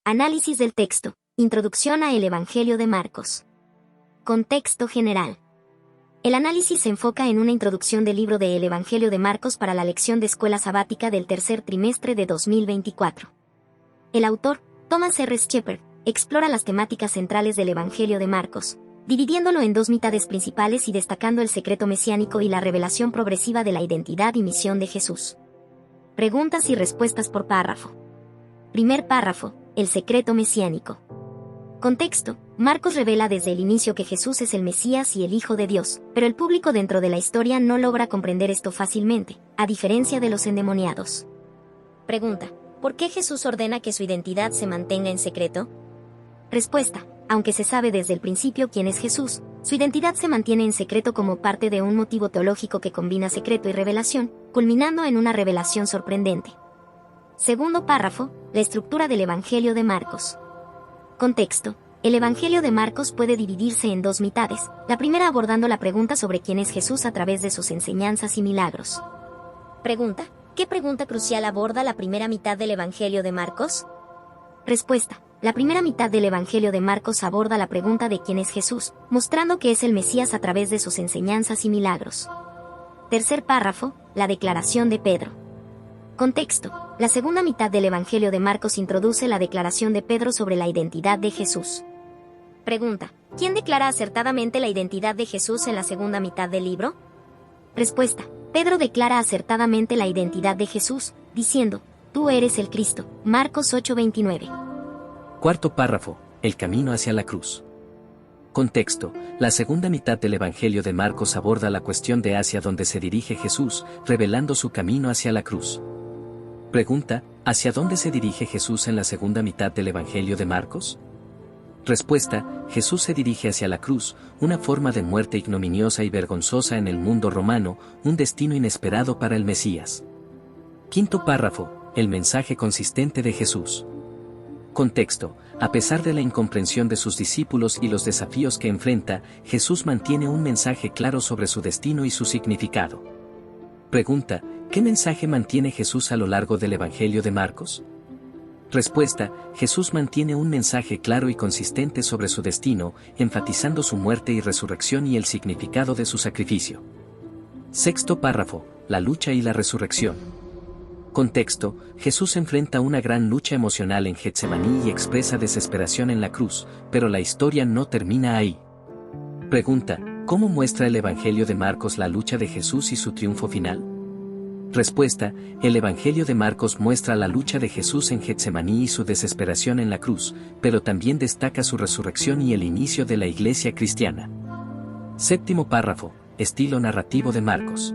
Análisis del texto. Introducción a el Evangelio de Marcos. Contexto general. El análisis se enfoca en una introducción del libro de El Evangelio de Marcos para la lección de escuela sabática del tercer trimestre de 2024. El autor, Thomas R. Shepard, explora las temáticas centrales del Evangelio de Marcos, dividiéndolo en dos mitades principales y destacando el secreto mesiánico y la revelación progresiva de la identidad y misión de Jesús. Preguntas y respuestas por párrafo. Primer párrafo. El secreto mesiánico. Contexto. Marcos revela desde el inicio que Jesús es el Mesías y el Hijo de Dios, pero el público dentro de la historia no logra comprender esto fácilmente, a diferencia de los endemoniados. Pregunta. ¿Por qué Jesús ordena que su identidad se mantenga en secreto? Respuesta. Aunque se sabe desde el principio quién es Jesús, su identidad se mantiene en secreto como parte de un motivo teológico que combina secreto y revelación, culminando en una revelación sorprendente. Segundo párrafo. La estructura del Evangelio de Marcos. Contexto. El Evangelio de Marcos puede dividirse en dos mitades, la primera abordando la pregunta sobre quién es Jesús a través de sus enseñanzas y milagros. Pregunta. ¿Qué pregunta crucial aborda la primera mitad del Evangelio de Marcos? Respuesta. La primera mitad del Evangelio de Marcos aborda la pregunta de quién es Jesús, mostrando que es el Mesías a través de sus enseñanzas y milagros. Tercer párrafo. La declaración de Pedro. Contexto. La segunda mitad del Evangelio de Marcos introduce la declaración de Pedro sobre la identidad de Jesús. Pregunta. ¿Quién declara acertadamente la identidad de Jesús en la segunda mitad del libro? Respuesta. Pedro declara acertadamente la identidad de Jesús, diciendo, «Tú eres el Cristo». Marcos 8:29. Cuarto párrafo. El camino hacia la cruz. Contexto. La segunda mitad del Evangelio de Marcos aborda la cuestión de hacia dónde se dirige Jesús, revelando su camino hacia la cruz. Pregunta. ¿Hacia dónde se dirige Jesús en la segunda mitad del Evangelio de Marcos? Respuesta. Jesús se dirige hacia la cruz, una forma de muerte ignominiosa y vergonzosa en el mundo romano, un destino inesperado para el Mesías. Quinto párrafo. El mensaje consistente de Jesús. Contexto. A pesar de la incomprensión de sus discípulos y los desafíos que enfrenta, Jesús mantiene un mensaje claro sobre su destino y su significado. Pregunta. ¿Qué mensaje mantiene Jesús a lo largo del Evangelio de Marcos? Respuesta. Jesús mantiene un mensaje claro y consistente sobre su destino, enfatizando su muerte y resurrección y el significado de su sacrificio. Sexto párrafo. La lucha y la resurrección. Contexto. Jesús enfrenta una gran lucha emocional en Getsemaní y expresa desesperación en la cruz, pero la historia no termina ahí. Pregunta. ¿Cómo muestra el Evangelio de Marcos la lucha de Jesús y su triunfo final? Respuesta. El Evangelio de Marcos muestra la lucha de Jesús en Getsemaní y su desesperación en la cruz, pero también destaca su resurrección y el inicio de la Iglesia cristiana. Séptimo párrafo. Estilo narrativo de Marcos.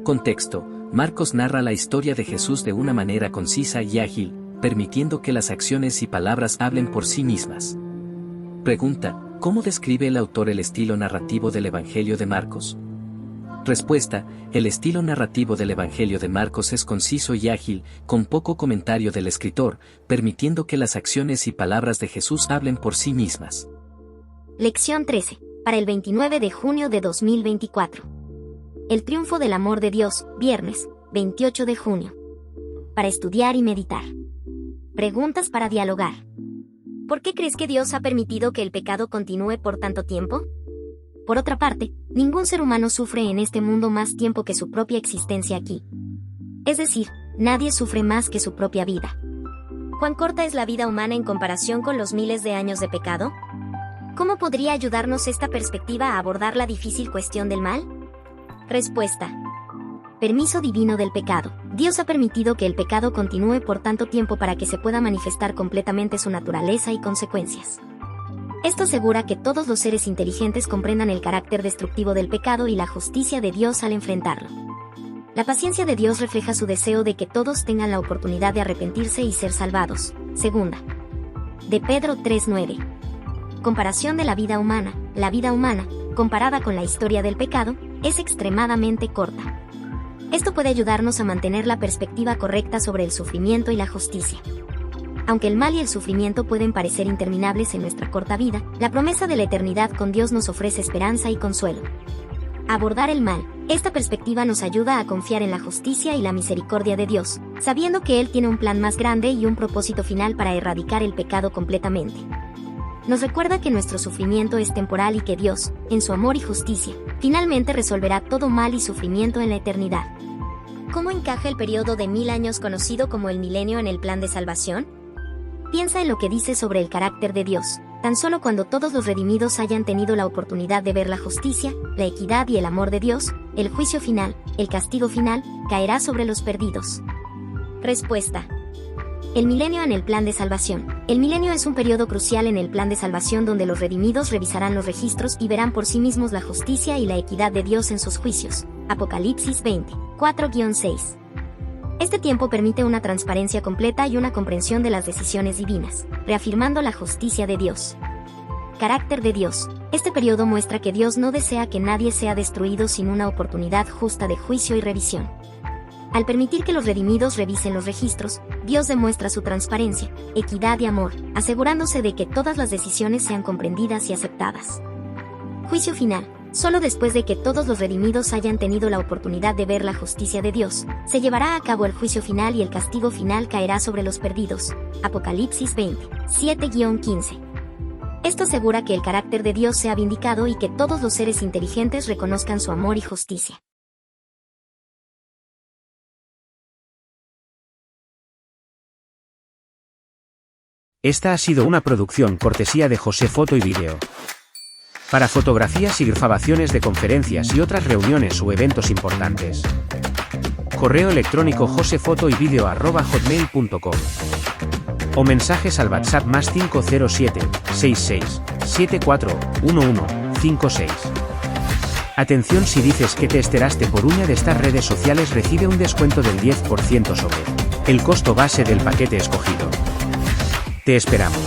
Contexto. Marcos narra la historia de Jesús de una manera concisa y ágil, permitiendo que las acciones y palabras hablen por sí mismas. Pregunta. ¿Cómo describe el autor el estilo narrativo del Evangelio de Marcos? Respuesta. El estilo narrativo del Evangelio de Marcos es conciso y ágil, con poco comentario del escritor, permitiendo que las acciones y palabras de Jesús hablen por sí mismas. Lección 13. Para el 29 de junio de 2024. El triunfo del amor de Dios, viernes, 28 de junio. Para estudiar y meditar. Preguntas para dialogar. ¿Por qué crees que Dios ha permitido que el pecado continúe por tanto tiempo? Por otra parte, ningún ser humano sufre en este mundo más tiempo que su propia existencia aquí. Es decir, nadie sufre más que su propia vida. ¿Cuán corta es la vida humana en comparación con los miles de años de pecado? ¿Cómo podría ayudarnos esta perspectiva a abordar la difícil cuestión del mal? Respuesta. Permiso divino del pecado. Dios ha permitido que el pecado continúe por tanto tiempo para que se pueda manifestar completamente su naturaleza y consecuencias. Esto asegura que todos los seres inteligentes comprendan el carácter destructivo del pecado y la justicia de Dios al enfrentarlo. La paciencia de Dios refleja su deseo de que todos tengan la oportunidad de arrepentirse y ser salvados. Segunda. De Pedro 3:9. Comparación de la vida humana. La vida humana, comparada con la historia del pecado, es extremadamente corta. Esto puede ayudarnos a mantener la perspectiva correcta sobre el sufrimiento y la justicia. Aunque el mal y el sufrimiento pueden parecer interminables en nuestra corta vida, la promesa de la eternidad con Dios nos ofrece esperanza y consuelo. Abordar el mal. Esta perspectiva nos ayuda a confiar en la justicia y la misericordia de Dios, sabiendo que Él tiene un plan más grande y un propósito final para erradicar el pecado completamente. Nos recuerda que nuestro sufrimiento es temporal y que Dios, en su amor y justicia, finalmente resolverá todo mal y sufrimiento en la eternidad. ¿Cómo encaja el periodo de 1000 años conocido como el milenio en el plan de salvación? Piensa en lo que dice sobre el carácter de Dios. Tan solo cuando todos los redimidos hayan tenido la oportunidad de ver la justicia, la equidad y el amor de Dios, el juicio final, el castigo final, caerá sobre los perdidos. Respuesta. El milenio en el plan de salvación. El milenio es un periodo crucial en el plan de salvación donde los redimidos revisarán los registros y verán por sí mismos la justicia y la equidad de Dios en sus juicios. Apocalipsis 20, 4-6. Este tiempo permite una transparencia completa y una comprensión de las decisiones divinas, reafirmando la justicia de Dios. Carácter de Dios. Este periodo muestra que Dios no desea que nadie sea destruido sin una oportunidad justa de juicio y revisión. Al permitir que los redimidos revisen los registros, Dios demuestra su transparencia, equidad y amor, asegurándose de que todas las decisiones sean comprendidas y aceptadas. Juicio final. Solo después de que todos los redimidos hayan tenido la oportunidad de ver la justicia de Dios, se llevará a cabo el juicio final y el castigo final caerá sobre los perdidos. Apocalipsis 20, 7-15. Esto asegura que el carácter de Dios sea vindicado y que todos los seres inteligentes reconozcan su amor y justicia. Esta ha sido una producción cortesía de José Foto y Vídeo. Para fotografías y grabaciones de conferencias y otras reuniones o eventos importantes. Correo electrónico josefotoyvideo@hotmail.com o mensajes al WhatsApp +507 66 74 11 56. Atención, si dices que te enteraste por una de estas redes sociales, recibe un descuento del 10% sobre el costo base del paquete escogido. Te esperamos.